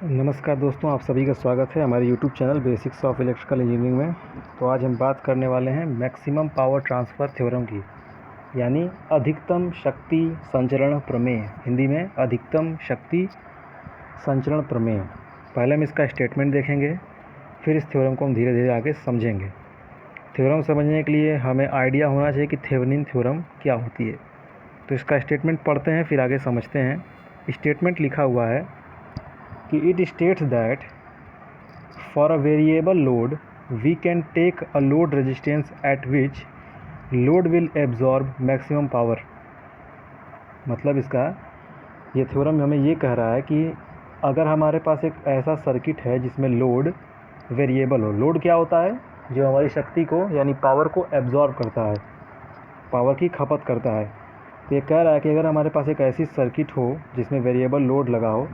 नमस्कार दोस्तों, आप सभी का स्वागत है हमारे YouTube channel basics of electrical engineering में। तो आज हम बात करने वाले हैं मैक्सिमम पावर ट्रांसफ़र थ्योरम की, यानी अधिकतम शक्ति संचरण प्रमेय। हिंदी में अधिकतम शक्ति संचरण प्रमेय। पहले हम इसका स्टेटमेंट देखेंगे, फिर इस थ्योरम को हम धीरे धीरे आगे समझेंगे। थ्योरम समझने के लिए हमें आइडिया होना चाहिए कि थेवेनिन थ्योरम क्या होती है। तो इसका स्टेटमेंट पढ़ते हैं, फिर आगे समझते हैं। स्टेटमेंट लिखा हुआ है कि it states that for a variable load we can take a load resistance at which load will absorb maximum power. मतलब इसका ये थ्योरम हमें ये कह रहा है कि अगर हमारे पास एक ऐसा सर्किट है जिसमें लोड वेरिएबल हो। लोड क्या होता है? जो हमारी शक्ति को यानी पावर को एब्जॉर्ब करता है, पावर की खपत करता है। तो ये कह रहा है कि अगर हमारे पास एक ऐसी सर्किट हो जिसमें वेरिएबल लोड लगा हो,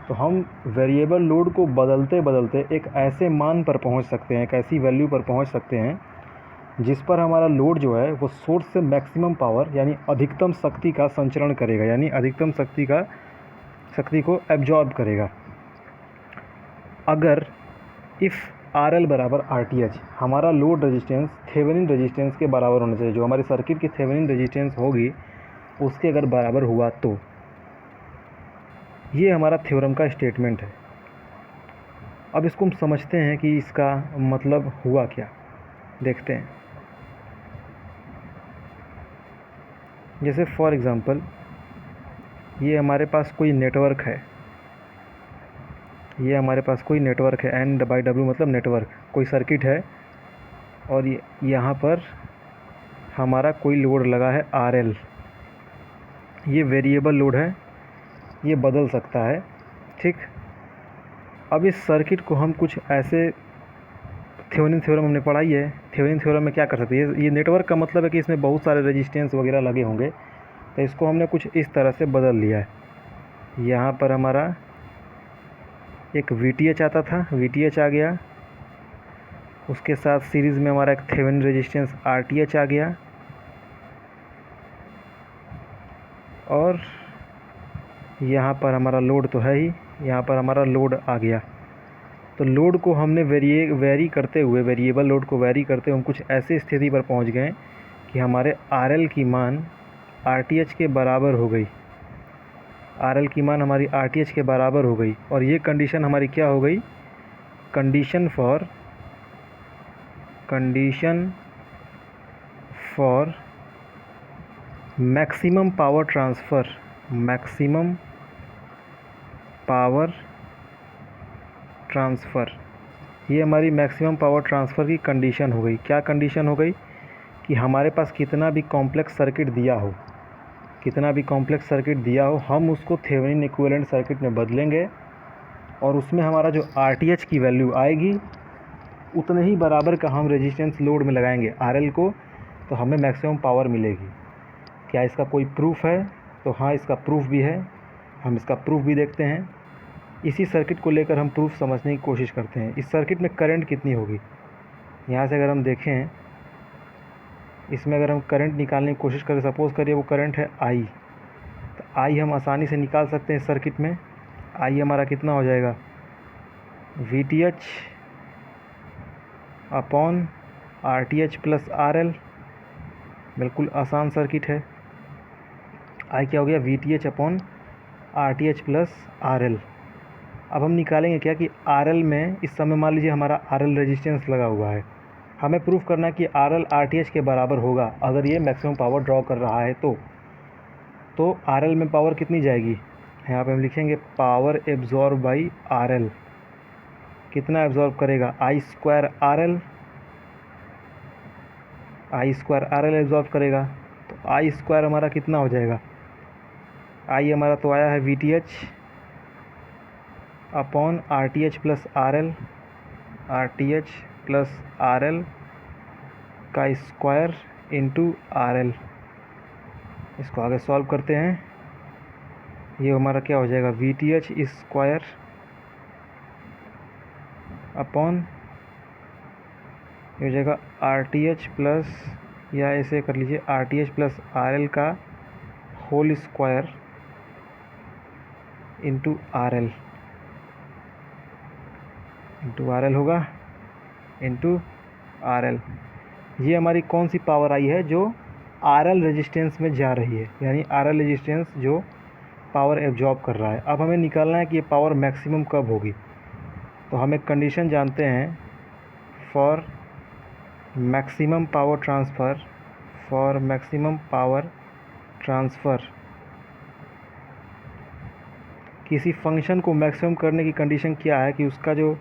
तो हम वेरिएबल लोड को बदलते बदलते एक ऐसे मान पर पहुंच सकते हैं, एक ऐसी वैल्यू पर पहुंच सकते हैं जिस पर हमारा लोड जो है वो सोर्स से मैक्सिमम पावर यानी अधिकतम शक्ति का संचरण करेगा, यानी अधिकतम शक्ति को एब्जॉर्ब करेगा। अगर इफ़ RL बराबर RTH, हमारा लोड रेजिस्टेंस थेवेनिन रेजिस्टेंस के बराबर होना चाहिए। जो हमारी सर्किट की थेवेनिन रेजिस्टेंस होगी उसके अगर बराबर हुआ तो ये हमारा थ्योरम का स्टेटमेंट है। अब इसको हम समझते हैं कि इसका मतलब हुआ क्या, देखते हैं। जैसे फॉर एग्ज़ाम्पल ये हमारे पास कोई नेटवर्क है, ये हमारे पास कोई नेटवर्क है, N/W मतलब नेटवर्क, कोई सर्किट है और यहाँ पर हमारा कोई लोड लगा है RL। ये वेरिएबल लोड है, ये बदल सकता है, ठीक। अब इस सर्किट को हम कुछ ऐसे, थेवेनिन थ्योरम हमने पढ़ाई है। थेवेनिन थ्योरम में क्या कर सकते हैं, ये नेटवर्क का मतलब है कि इसमें बहुत सारे रेजिस्टेंस वगैरह लगे होंगे, तो इसको हमने कुछ इस तरह से बदल लिया है। यहाँ पर हमारा एक VTH आता था, VTH आ गया, उसके साथ सीरीज़ में हमारा एक थेवेनिन रेजिस्टेंस RTH आ गया, और यहाँ पर हमारा लोड तो है ही, यहाँ पर हमारा लोड आ गया। तो लोड को हमने वेरी करते हुए, वेरिएबल लोड को वेरी करते हुए हम कुछ ऐसी स्थिति पर पहुँच गए कि हमारे RL की मान RTH के बराबर हो गई। RL की मान हमारी RTH के बराबर हो गई, और ये कंडीशन हमारी क्या हो गई? Condition for maximum power transfer, maximum power transfer, ये हमारी मैक्सिमम पावर ट्रांसफ़र की कंडीशन हो गई। क्या कंडीशन हो गई? कि हमारे पास कितना भी कॉम्प्लेक्स सर्किट दिया हो, कितना भी कॉम्प्लेक्स सर्किट दिया हो, हम उसको थेवेनिन इक्विवेलेंट सर्किट में बदलेंगे और उसमें हमारा जो RTH की वैल्यू आएगी उतने ही बराबर का हम रेजिस्टेंस लोड में लगाएंगे RL को, तो हमें मैक्सिमम पावर मिलेगी। क्या इसका कोई प्रूफ है? तो हाँ, इसका प्रूफ भी है। हम इसका प्रूफ भी देखते हैं। इसी सर्किट को लेकर हम प्रूफ समझने की कोशिश करते हैं। इस सर्किट में करंट कितनी होगी? यहाँ से अगर हम देखें, इसमें अगर हम करंट निकालने की कोशिश करें, सपोज़ करिए वो करंट है I, तो I हम आसानी से निकाल सकते हैं इस सर्किट में। I हमारा कितना हो जाएगा? VTH upon RTH plus RL। बिल्कुल आसान सर्किट है। I क्या हो गया? VTH upon RTH plus RL। अब हम निकालेंगे क्या कि RL में इस समय मान लीजिए हमारा RL रेजिस्टेंस लगा हुआ है। हमें प्रूफ करना है कि RL RTH के बराबर होगा अगर ये मैक्सिमम पावर ड्रॉ कर रहा है तो RL में पावर कितनी जाएगी? यहाँ पे हम लिखेंगे पावर एब्जॉर्ब बाई RL। कितना एब्जॉर्ब करेगा? I स्क्वायर RL एब्जॉर्ब करेगा। तो I स्क्वायर हमारा कितना हो जाएगा? I हमारा तो आया है VTH upon RTH plus RL, RTH plus RL का स्क्वायर इंटू RL। इसको आगे सॉल्व करते हैं। ये हमारा क्या हो जाएगा? VTH स्क्वायर अपॉन, ये हो जाएगा RTH प्लस, या ऐसे कर लीजिए RTH प्लस RL का whole square into RL। Into R L होगा इंटू आर एल। ये हमारी कौन सी पावर आई है जो आर एल रेजिस्टेंस में जा रही है, यानी आर एल रेजिस्टेंस जो पावर एब्जॉर्ब कर रहा है। अब हमें निकालना है कि ये पावर मैक्सिमम कब होगी। तो हम एक कंडीशन जानते हैं, for maximum power transfer, for maximum power transfer किसी फंक्शन को मैक्सिमम करने की कंडीशन क्या है कि उसका जो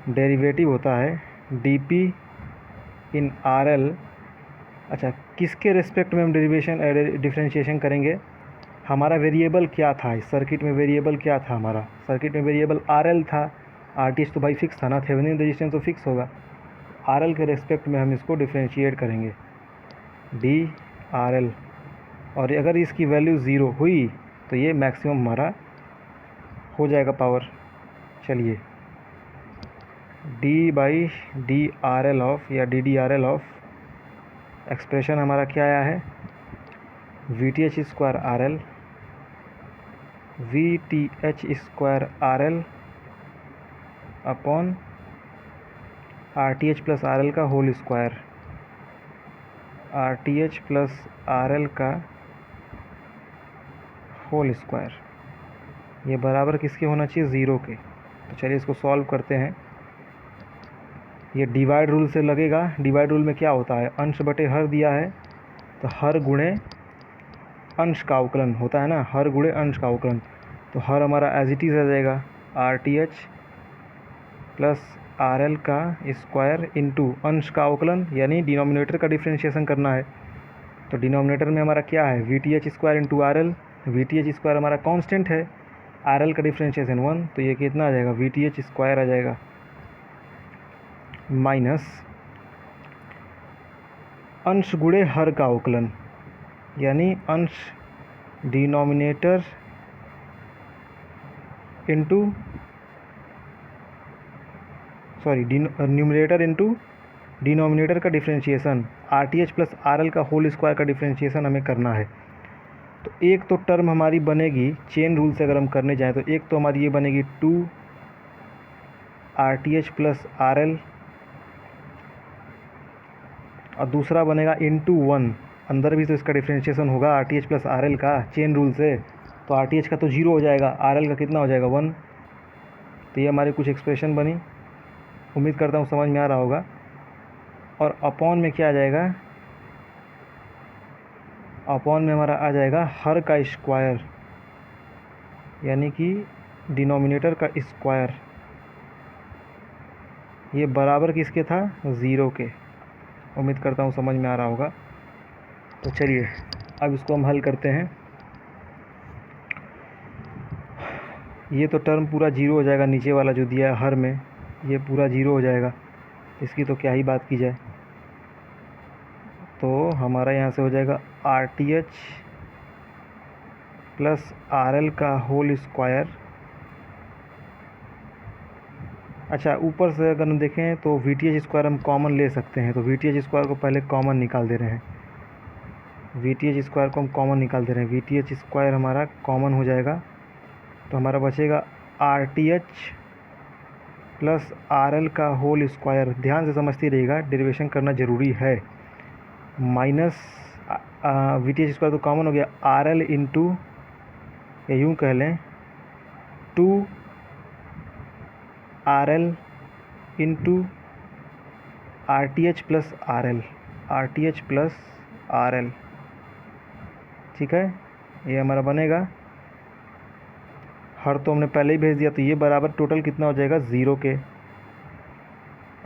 डेरिवेटिव होता है डी इन आर एल। अच्छा, किसके रेस्पेक्ट में हम डिफरेंशिएशन करेंगे? हमारा वेरिएबल क्या था इस सर्किट में? वेरिएबल क्या था हमारा? सर्किट में वेरिएबल आर एल था। आर टी एच तो भाई फिक्स था ना, थेवेनिन रेजिस्टेंस तो फिक्स होगा। आर एल के रेस्पेक्ट में हम इसको डिफरेंशिएट करेंगे डी आर एल, और अगर इसकी वैल्यू ज़ीरो हुई तो ये मैक्सिमम हमारा हो जाएगा पावर। चलिए, D by D R L of या D D R L of, expression हमारा क्या आया है? V T H square R L, V T H square R L upon R T H plus R L का whole square, R T H plus R L का whole square. ये बराबर किसके होना चाहिए? ज़ीरो के। तो चलिए इसको सॉल्व करते हैं। ये डिवाइड रूल से लगेगा। डिवाइड रूल में क्या होता है? अंश बटे हर दिया है तो हर गुणे अंश का अवकलन होता है ना, हर गुणे अंश का अवकलन। तो हर हमारा एज इट इज़ आ जाएगा R T H plus R L का स्क्वायर इंटू अंश का अवकलन, यानी डिनोमिनेटर का डिफ्रेंशिएशन करना है। तो डिनोमिनेटर में हमारा क्या है? V T H square into R L. V T H square हमारा कांस्टेंट है, आर एल का डिफ्रेंशिएशन 1, तो ये कितना आ जाएगा? वी टी एच स्क्वायर आ जाएगा माइनस अंश गुणे हर का अवकलन, यानी अंश denominator into numerator into denominator का differentiation. R T H plus R L का होल स्क्वायर का डिफ्रेंशिएशन हमें करना है। तो एक तो टर्म हमारी बनेगी चेन रूल से, अगर हम करने जाएँ तो एक तो हमारी ये बनेगी 2 are T H plus R L, और दूसरा बनेगा इंटू 1। अंदर भी तो इसका डिफ्रेंशिएशन होगा are T H plus R L का चेन रूल से, तो आर टी एच का तो 0 हो जाएगा, आर एल का कितना हो जाएगा? 1। तो ये हमारी कुछ एक्सप्रेशन बनी, उम्मीद करता हूँ समझ में आ रहा होगा। और अपॉन में क्या आ जाएगा? अपॉन में हमारा आ जाएगा हर का स्क्वायर, यानी कि डिनोमिनेटर का स्क्वायर। ये बराबर किसके था? 0 के। उम्मीद करता हूँ समझ में आ रहा होगा। तो चलिए अब इसको हम हल करते हैं। ये तो टर्म पूरा 0 हो जाएगा, नीचे वाला जो दिया है हर में, ये पूरा 0 हो जाएगा, इसकी तो क्या ही बात की जाए। तो हमारा यहाँ से हो जाएगा R T H plus R L का होल स्क्वायर। अच्छा, ऊपर से अगर हम देखें तो वी टी एच स्क्वायर हम कॉमन ले सकते हैं, तो वी टी एच स्क्वायर को पहले कॉमन निकाल दे रहे हैं। वी टी एच स्क्वायर को हम कॉमन निकाल दे रहे हैं, वी टी एच स्क्वायर हमारा कॉमन हो जाएगा। तो हमारा बचेगा R T H plus R L का होल स्क्वायर। ध्यान से समझते रहिएगा, डेरिवेशन करना ज़रूरी है। Minus we T H square तो कॉमन हो गया, आर एल इंटू, या यूँ कह लें 2 R L into are T H plus R L, R T H plus R L. ठीक है, ये हमारा बनेगा। हर तो हमने पहले ही भेज दिया, तो ये बराबर टोटल कितना हो जाएगा? 0 के।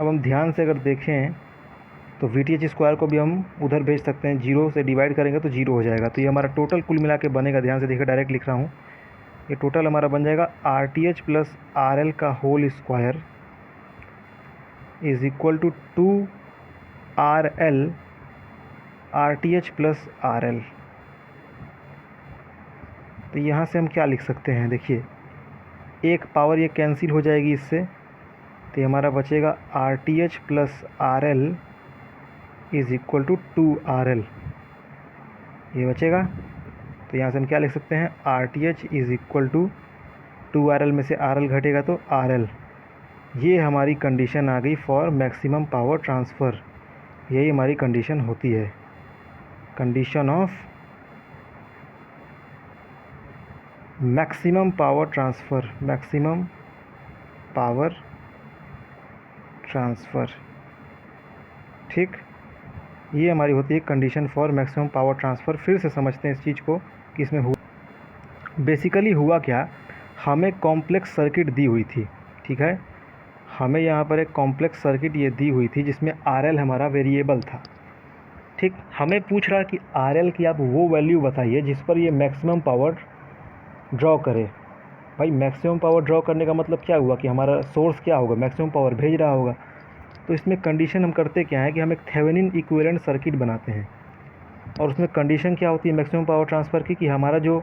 अब हम ध्यान से अगर देखें तो वी टी एच स्क्वायर को भी हम उधर भेज सकते हैं, 0 से डिवाइड करेंगे तो 0 हो जाएगा। तो ये हमारा टोटल कुल मिला के बनेगा। ध्यान से देखिए, डायरेक्ट लिख रहा हूँ। ये टोटल हमारा बन जाएगा R T H plus R L का whole square is equal to 2 R L R T H plus R L. तो यहाँ से हम क्या लिख सकते हैं? देखिए, एक पावर ये कैंसिल हो जाएगी इससे, तो हमारा बचेगा R T H plus R L is equal to 2 R L, ये बचेगा। तो यहाँ से हम क्या लिख सकते हैं? R T H is equal to 2 R L में से आर एल घटेगा तो आर एल, ये हमारी कंडीशन आ गई फॉर मैक्सिमम पावर ट्रांसफ़र। यही हमारी कंडीशन होती है, condition of maximum power transfer, maximum power transfer. ठीक, ये हमारी होती है condition for maximum power transfer. फिर से समझते हैं इस चीज़ को कि इसमें बेसिकली हुआ क्या। हमें कॉम्प्लेक्स सर्किट दी हुई थी, ठीक है, हमें यहाँ पर एक कॉम्प्लेक्स सर्किट ये दी हुई थी जिसमें RL हमारा वेरिएबल था। ठीक, हमें पूछ रहा कि RL की आप वो वैल्यू बताइए जिस पर ये मैक्सिमम पावर ड्रॉ करे। भाई मैक्सिमम पावर ड्रॉ करने का मतलब क्या हुआ कि हमारा सोर्स क्या होगा, मैक्सिमम पावर भेज रहा होगा। तो इसमें कंडीशन हम करते क्या है कि हम एक थेवेनिन इक्विवेलेंट सर्किट बनाते हैं, और उसमें कंडीशन क्या होती है मैक्सिमम पावर ट्रांसफ़र की कि हमारा जो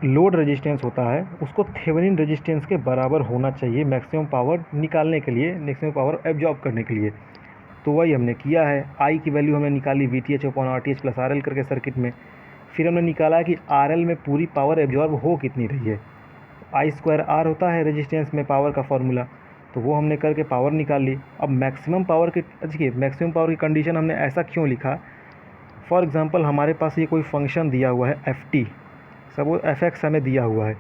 लोड रेजिस्टेंस होता है उसको थेवेनिन रेजिस्टेंस के बराबर होना चाहिए मैक्सिमम पावर निकालने के लिए, मैक्सिमम पावर एब्जॉर्ब करने के लिए। तो वही हमने किया है। आई की वैल्यू हमने निकाली VTH/RTH प्लस RL करके सर्किट में। फिर हमने निकाला कि RL में पूरी पावर एब्जॉर्ब हो कितनी रही है। I²R होता है रेजिस्टेंस में पावर का फार्मूला, तो वो हमने करके पावर निकाल ली। अब मैक्सिमम पावर की, देखिए मैक्सिमम पावर की कंडीशन हमने ऐसा क्यों लिखा। फॉर एग्ज़ाम्पल हमारे पास ये कोई फंक्शन दिया हुआ है FT, सब वो fx हमें दिया हुआ है,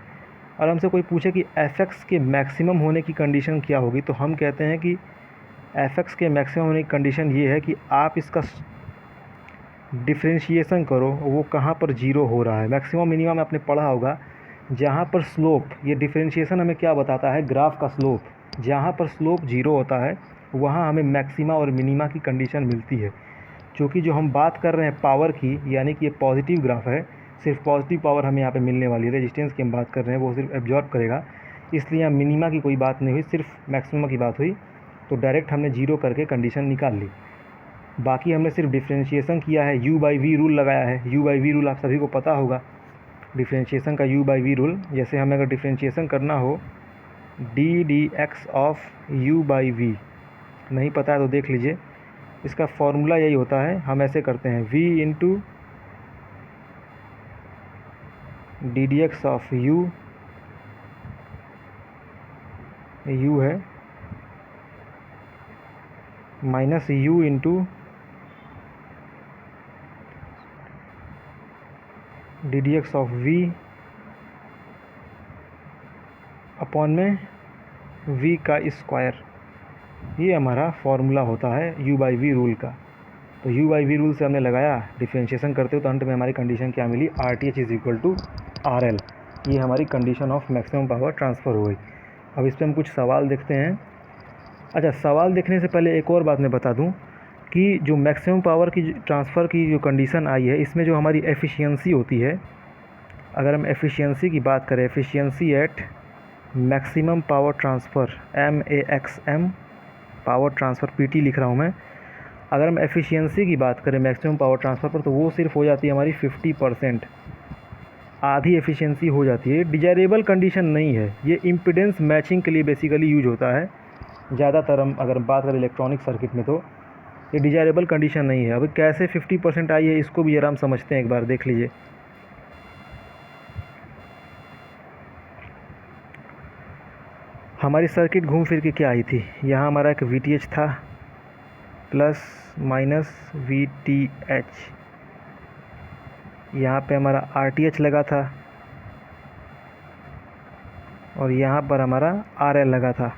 और हमसे कोई पूछे कि fx के मैक्सिमम होने की कंडीशन क्या होगी, तो हम कहते हैं कि fx के मैक्सिमम होने की कंडीशन ये है कि आप इसका डिफ्रेंशिएशन करो, वो कहाँ पर जीरो हो रहा है। मैक्सिमम मिनिमम आपने पढ़ा होगा, जहाँ पर स्लोप, ये डिफ्रेंशिएशन हमें क्या बताता है, ग्राफ का स्लोप, जहाँ पर स्लोप जीरो होता है वहाँ हमें मैक्सिमा और मिनिमा की कंडीशन मिलती है। क्योंकि जो हम बात कर रहे हैं पावर की, यानी कि ये पॉजिटिव ग्राफ है, सिर्फ पॉजिटिव पावर हमें यहाँ पे मिलने वाली है। रेजिस्टेंस की हम बात कर रहे हैं, वो सिर्फ एब्जॉर्ब करेगा, इसलिए यहाँ मिनिमा की कोई बात नहीं हुई, सिर्फ मैक्सिमा की बात हुई। तो डायरेक्ट हमने जीरो करके कंडीशन निकाल ली। बाकी हमने सिर्फ डिफ्रेंशिएशन किया है, U/V रूल लगाया है। U/V रूल आप सभी को पता होगा, डिफ्रेंशिएशन का U/V रूल। जैसे हमें अगर डिफ्रेंशिएशन करना हो ddx ऑफ U/V, नहीं पता है तो देख लीजिए, इसका फॉर्मूला यही होता है। हम ऐसे करते हैं V into ddx of U, U है, minus U into ddx of V upon में V का स्क्वायर। ये हमारा फॉर्मूला होता है U/V रूल का। तो U/V रूल से हमने लगाया, डिफ्रेंशिएशन करते हो तो अंत में हमारी कंडीशन क्या मिली, RTH is equal to RL। ये हमारी condition of maximum power transfer हो गई। अब इस पर हम कुछ सवाल देखते हैं। अच्छा, सवाल देखने से पहले एक और बात मैं बता दूं कि जो मैक्सिमम पावर की ट्रांसफ़र की जो कंडीशन आई है, इसमें जो हमारी एफिशिएंसी होती है, अगर हम एफिशिएंसी की बात करें, efficiency eight maximum power transfer, MAXM power transfer, PT लिख रहा हूँ मैं। अगर हम एफिशिएंसी की बात करें मैक्सिमम पावर ट्रांसफ़र पर, तो वो सिर्फ हो जाती है हमारी 50%, आधी एफिशिएंसी हो जाती है। डिजायरेबल कंडीशन नहीं है, ये इम्पीडेंस मैचिंग के लिए बेसिकली यूज होता है ज़्यादातर। हम अगर बात करें इलेक्ट्रॉनिक सर्किट में, तो ये डिजायरेबल कंडीशन नहीं है। अब कैसे 50% आई है, इसको भी जरा हम समझते हैं, एक बार देख लीजिए। हमारी सर्किट घूम फिर के क्या आई थी, यहाँ हमारा एक VTH था प्लस माइनस VTH, यहाँ पे हमारा RTH लगा था, और यहाँ पर हमारा RL लगा था।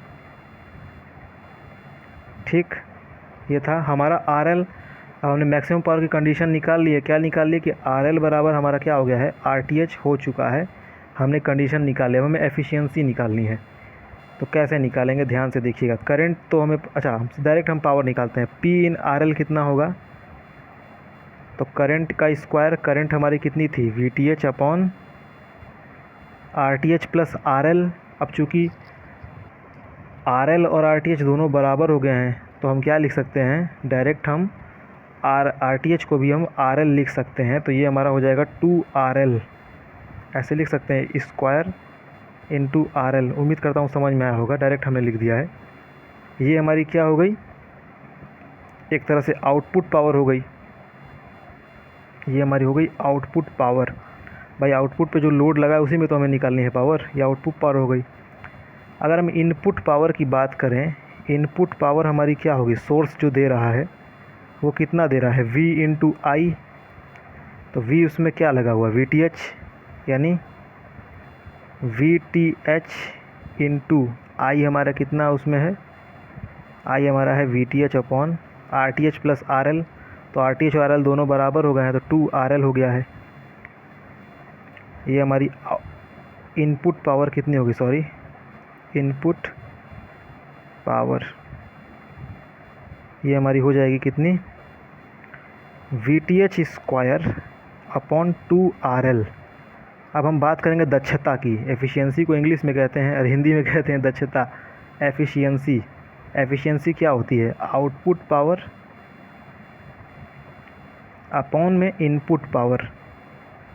ठीक, ये था हमारा RL। अब हमने मैक्सिमम पावर की कंडीशन निकाल ली है। क्या निकाल ली कि RL बराबर हमारा क्या हो गया है, RTH हो चुका है। हमने कंडीशन निकाल लिया, हमें एफिशिएंसी निकालनी है। तो कैसे निकालेंगे, ध्यान से देखिएगा। करंट तो हमें, अच्छा डायरेक्ट हम पावर निकालते हैं। P इन RL कितना होगा, तो करंट का स्क्वायर, करंट हमारी कितनी थी, VTH upon RTH plus RL। अब चूँकि RL और RTH दोनों बराबर हो गए हैं, तो हम क्या लिख सकते हैं, डायरेक्ट हम RTH को भी हम RL लिख सकते हैं। तो ये हमारा हो जाएगा 2RL, ऐसे लिख सकते हैं, स्क्वायर इंटू RL। उम्मीद करता हूँ समझ में आया होगा, डायरेक्ट हमने लिख दिया है। ये हमारी क्या हो गई, एक तरह से आउटपुट पावर हो गई। ये हमारी हो गई आउटपुट पावर। भाई आउटपुट पे जो लोड लगा है उसी में तो हमें निकालनी है पावर, ये आउटपुट पावर हो गई। अगर हम इनपुट पावर की बात करें, इनपुट पावर हमारी क्या होगी, सोर्स जो दे रहा है वो कितना दे रहा है, V इंटू आई। तो V उसमें क्या लगा हुआ, VTH, यानी VTH इंटू आई हमारा कितना उसमें है, आई हमारा है VTH upon RTH plus RL। तो RTH और RL दोनों बराबर हो गए हैं, तो 2RL हो गया है। ये हमारी इनपुट पावर कितनी होगी, सॉरी, इनपुट पावर ये हमारी हो जाएगी कितनी, VTH स्क्वायर अपॉन 2RL। अब हम बात करेंगे दक्षता की। एफिशिएंसी को इंग्लिश में कहते हैं और हिंदी में कहते हैं दक्षता, एफिशिएंसी। एफिशिएंसी क्या होती है, आउटपुट पावर अपॉन में इनपुट पावर,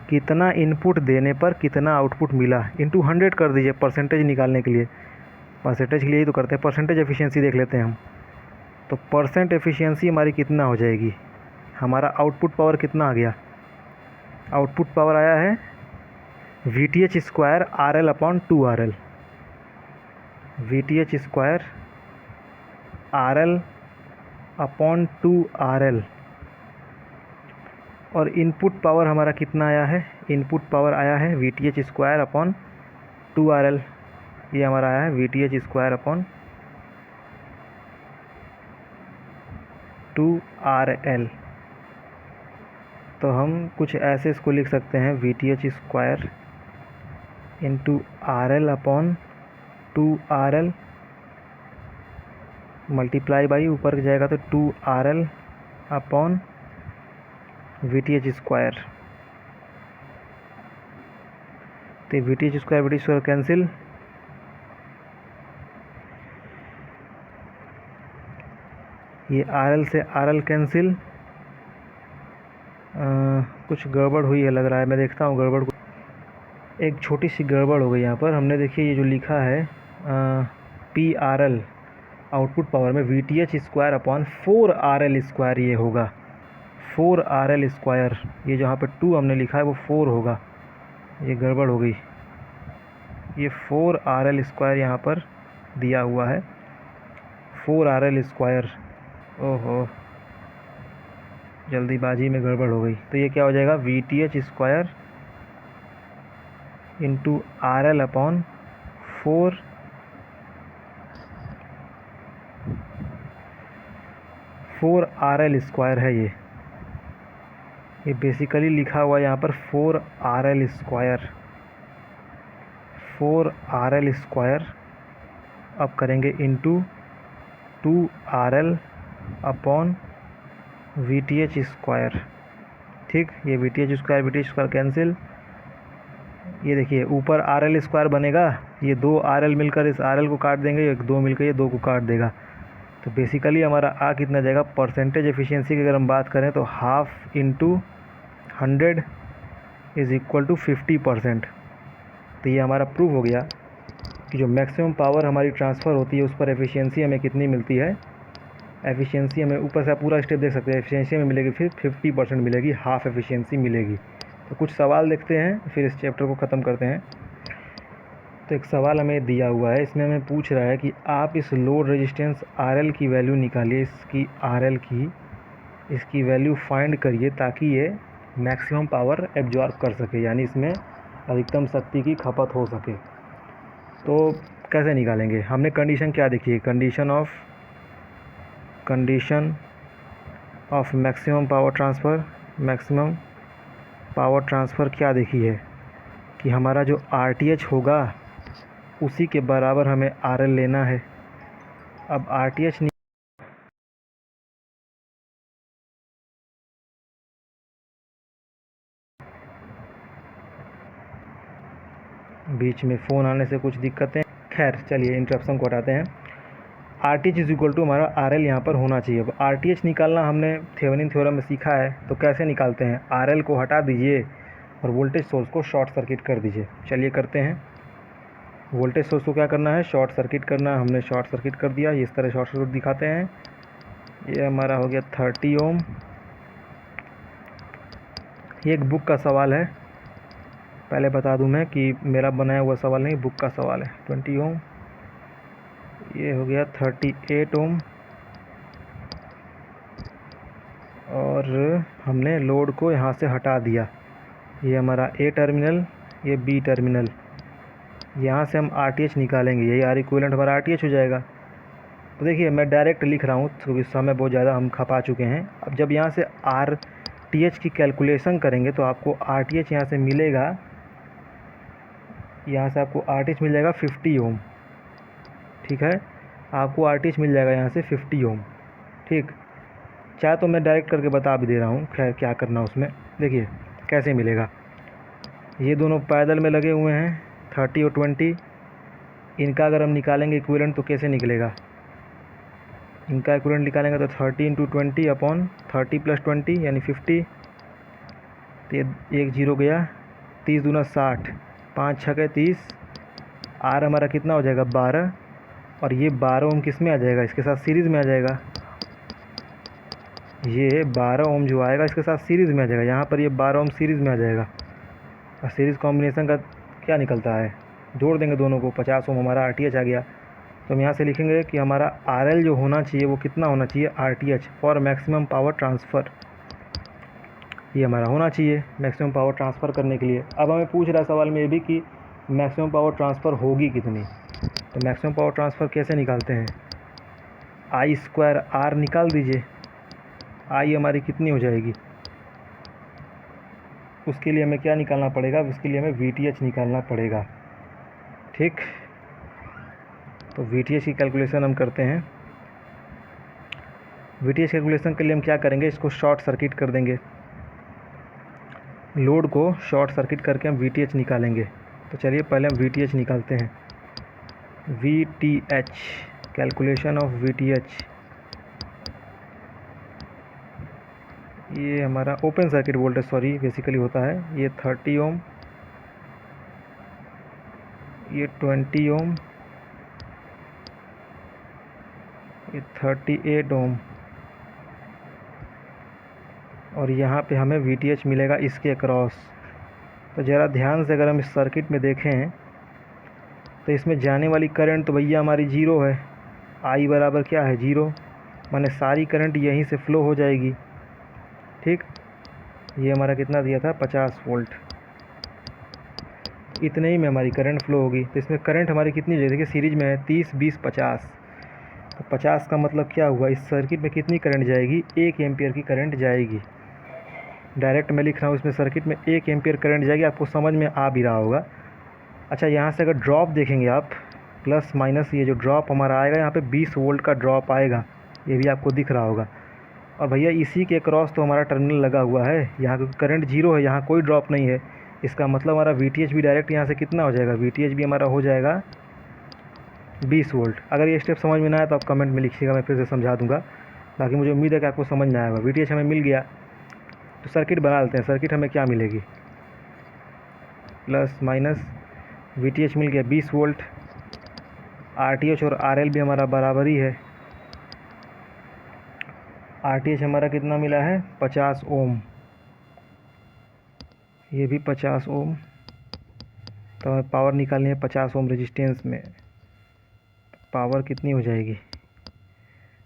कितना इनपुट देने पर कितना आउटपुट मिला, इंटू 100 कर दीजिए परसेंटेज निकालने के लिए। परसेंटेज के लिए ही तो करते हैं, परसेंटेज एफिशिएंसी देख लेते हैं हम। तो परसेंट एफिशिएंसी हमारी कितना हो जाएगी, हमारा आउटपुट पावर कितना आ गया, आउटपुट पावर आया है VTH square RL upon 2RL, VTH square RL upon 2RL। और इनपुट पावर हमारा कितना आया है, इनपुट पावर आया है VTH स्क्वायर अपॉन 2RL। ये हमारा आया है VTH स्क्वायर अपॉन 2RL। तो हम कुछ ऐसे इसको लिख सकते हैं, VTH square into RL upon 2RL multiply by ऊपर जाएगा तो 2RL अपॉन VTH स्क्वायर। तो VTH स्क्वायर कैंसिल, ये RL से RL कैंसिल। कुछ गड़बड़ हुई है लग रहा है, मैं देखता हूँ गड़बड़। एक छोटी सी गड़बड़ हो गई यहाँ पर, हमने देखिए ये जो लिखा है PRL आउटपुट पावर में VTH square upon 4RL square, ये होगा 4RL स्क्वायर। ये जहाँ पर 2 हमने लिखा है वो 4 होगा, ये गड़बड़ हो गई। ये 4RL स्क्वायर यहाँ पर दिया हुआ है, 4RL स्क्वायर। ओहो, जल्दीबाजी में गड़बड़ हो गई। तो ये क्या हो जाएगा, VTH square into RL upon 4RL square है। ये बेसिकली लिखा हुआ है यहाँ पर 4RL स्क्वायर, 4RL स्क्वायर। अब करेंगे into 2RL upon VTH square. ठीक, ये VTH स्क्वायर कैंसिल। ये देखिए ऊपर RL स्क्वायर बनेगा, ये 2 RL मिलकर इस RL को काट देंगे, एक 2 मिलकर ये 2 को काट देगा। तो बेसिकली हमारा आ कितना जाएगा, परसेंटेज एफिशिएंसी की अगर हम बात करें तो half into 100 is equal to 50%। तो ये हमारा प्रूव हो गया कि जो मैक्सिमम पावर हमारी ट्रांसफ़र होती है उस पर एफिशिएंसी हमें कितनी मिलती है। एफिशिएंसी हमें ऊपर से पूरा स्टेप देख सकते हैं, एफिशिएंसी हमें मिलेगी फिर 50% मिलेगी, हाफ एफिशिएंसी मिलेगी। तो कुछ सवाल देखते हैं फिर इस चैप्टर को ख़त्म करते हैं। तो एक सवाल हमें दिया हुआ है, इसमें हमें पूछ रहा है कि आप इस लोड रेजिस्टेंस RL की वैल्यू निकालिए, इसकी RL की इसकी वैल्यू फाइंड करिए ताकि ये मैक्सिमम पावर एब्जॉर्ब कर सके, यानी इसमें अधिकतम शक्ति की खपत हो सके। तो कैसे निकालेंगे, हमने कंडीशन क्या देखी है, condition of maximum power transfer क्या देखी है कि हमारा जो RTH होगा उसी के बराबर हमें RL लेना है। अब RTH बीच में फ़ोन आने से कुछ दिक्कतें, खैर चलिए इंटरप्शन को हटाते हैं। RTH इज इक्वल टू हमारा RL यहाँ पर होना चाहिए। अब RTH निकालना हमने थेवेनिन थ्योरम में सीखा है, तो कैसे निकालते हैं, RL को हटा दीजिए और वोल्टेज सोर्स को शॉर्ट सर्किट कर दीजिए। चलिए करते हैं। वोल्टेज सोर्स को क्या करना है, शॉर्ट सर्किट करना है। हमने शॉर्ट सर्किट कर दिया, इस तरह शॉर्ट सर्किट दिखाते हैं। ये हमारा हो गया 30 ओम। ये एक बुक का सवाल है, पहले बता दूं मैं कि मेरा बनाया हुआ सवाल नहीं, बुक का सवाल है। 20 ओम ये हो गया 38 ओम। और हमने लोड को यहाँ से हटा दिया। ये हमारा ए टर्मिनल, ये बी टर्मिनल। यहाँ से हम RTH निकालेंगे, यही R इक्विवेलेंट हमारा RTH हो जाएगा। तो देखिए मैं डायरेक्ट लिख रहा हूँ क्योंकि समय बहुत ज़्यादा हम खपा चुके हैं। अब जब यहाँ से RTH की कैलकुलेशन करेंगे तो आपको RTH यहाँ से मिलेगा, यहाँ से आपको RTH मिल जाएगा 50 ओम। ठीक है, आपको RTH मिल जाएगा यहाँ से 50 ओम। ठीक, चाहे तो मैं डायरेक्ट करके बता भी दे रहा हूँ, खैर क्या करना उसमें। देखिए कैसे मिलेगा। ये दोनों पैरेलल में लगे हुए हैं 30 और 20। इनका अगर हम निकालेंगे इक्विवेलेंट तो कैसे निकलेगा, इनका इक्विवेलेंट निकालेंगे तो 30 × 20 अपॉन 30 + 20 यानी 50। तो ये एक जीरो गया, 30 दूना 60, 5 छके 30। आर हमारा कितना हो जाएगा 12, और ये 12 ओम किस में आ जाएगा, इसके साथ सीरीज़ में आ जाएगा। ये 12 ओम जो आएगा इसके साथ सीरीज़ में आ जाएगा, यहाँ पर ये 12 ओम सीरीज़ में आ जाएगा। और सीरीज़ कॉम्बिनेशन का क्या निकलता है, जोड़ देंगे दोनों को, 50 ओम हमारा RTH आ गया। तो हम यहाँ से लिखेंगे कि हमारा RL जो होना चाहिए वो कितना होना चाहिए, RTH for maximum power transfer. ये हमारा होना चाहिए मैक्सिमम पावर ट्रांसफ़र करने के लिए। अब हमें पूछ रहा है सवाल में ये भी कि मैक्सिमम पावर ट्रांसफ़र होगी कितनी। तो मैक्सिमम पावर ट्रांसफ़र कैसे निकालते हैं, I² R निकाल दीजिए। I हमारी कितनी हो जाएगी, उसके लिए हमें क्या निकालना पड़ेगा, उसके लिए हमें VTH निकालना पड़ेगा। ठीक, तो VTH की कैलकुलेशन हम करते हैं। VTH कैलकुलेशन के लिए हम क्या करेंगे, इसको शॉर्ट सर्किट कर देंगे, लोड को शॉर्ट सर्किट करके हम VTH निकालेंगे। तो चलिए पहले हम VTH निकालते हैं। VTH, calculation of VTH। ये हमारा open circuit voltage sorry basically होता है। ये 30 ओम, ये 20 ओम, ये 38 ओम, और यहाँ पे हमें VTH मिलेगा इसके अक्रॉस। तो ज़रा ध्यान से अगर हम इस सर्किट में देखें तो इसमें जाने वाली करंट तो भैया हमारी ज़ीरो है। I बराबर क्या है 0, माने सारी करंट यहीं से फ़्लो हो जाएगी। ठीक, ये हमारा कितना दिया था 50 वोल्ट, इतने ही में हमारी करंट फ़्लो होगी। तो इसमें करंट हमारी कितनी जाएगी, देखिए सीरीज में है 30 20 50। तो 50 का मतलब क्या हुआ, इस सर्किट में कितनी करंट जाएगी, 1 एम्पियर की करंट जाएगी। डायरेक्ट मैं लिख रहा हूँ, इसमें सर्किट में 1 एम्पियर करंट जाएगी, आपको समझ में आ भी रहा होगा। अच्छा, यहाँ से अगर ड्रॉप देखेंगे आप, प्लस माइनस ये जो ड्रॉप हमारा आएगा यहाँ पे 20 वोल्ट का ड्रॉप आएगा, ये भी आपको दिख रहा होगा। और भैया इसी के क्रॉस तो हमारा टर्मिनल लगा हुआ है, यहाँ क्योंकि करंट जीरो है, यहाँ कोई ड्रॉप नहीं है। इसका मतलब हमारा VTH भी डायरेक्ट यहाँ से कितना हो जाएगा, VTH भी हमारा हो जाएगा 20 वोल्ट। अगर ये स्टेप समझ में ना आया तो आप कमेंट में लिखिएगा, मैं फिर से समझा दूँगा। बाकी मुझे उम्मीद है कि आपको समझ में आएगा। VTH हमें मिल गया, तो सर्किट बना लेते हैं। सर्किट हमें क्या मिलेगी, प्लस माइनस VTH मिल गया 20 वोल्ट, RTH और RL भी हमारा बराबर ही है। RTH हमारा कितना मिला है 50 ओम, ये भी 50 ओम। तो हमें पावर निकालनी है 50 ओम रेजिस्टेंस में। पावर कितनी हो जाएगी,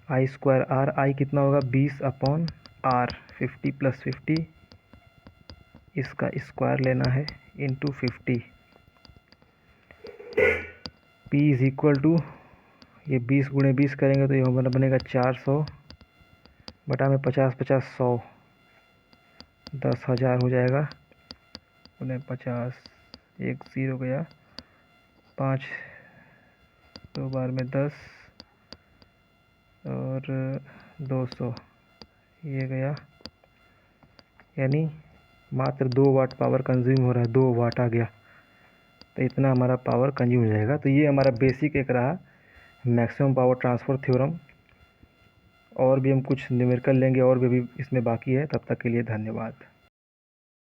I² R, I कितना होगा 20/R, 50 + 50, इसका स्क्वायर लेना है इंटू 50। P = ये 20 × 20 करेंगे तो ये हमारा बनेगा 400 बटा में 50 50 100, 10,000 हो जाएगा। उन्हें 50, 1 0 गया, 5 2 बार में 10 और 200 ये गया, यानी मात्र 2 वाट पावर कंज्यूम हो रहा है, 2 वाट आ गया। तो इतना हमारा पावर कंज्यूम हो जाएगा। तो ये हमारा बेसिक एक रहा मैक्सिमम पावर ट्रांसफ़र थ्योरम। और भी हम कुछ न्यूमेरिकल लेंगे और भी इसमें बाकी है। तब तक के लिए धन्यवाद।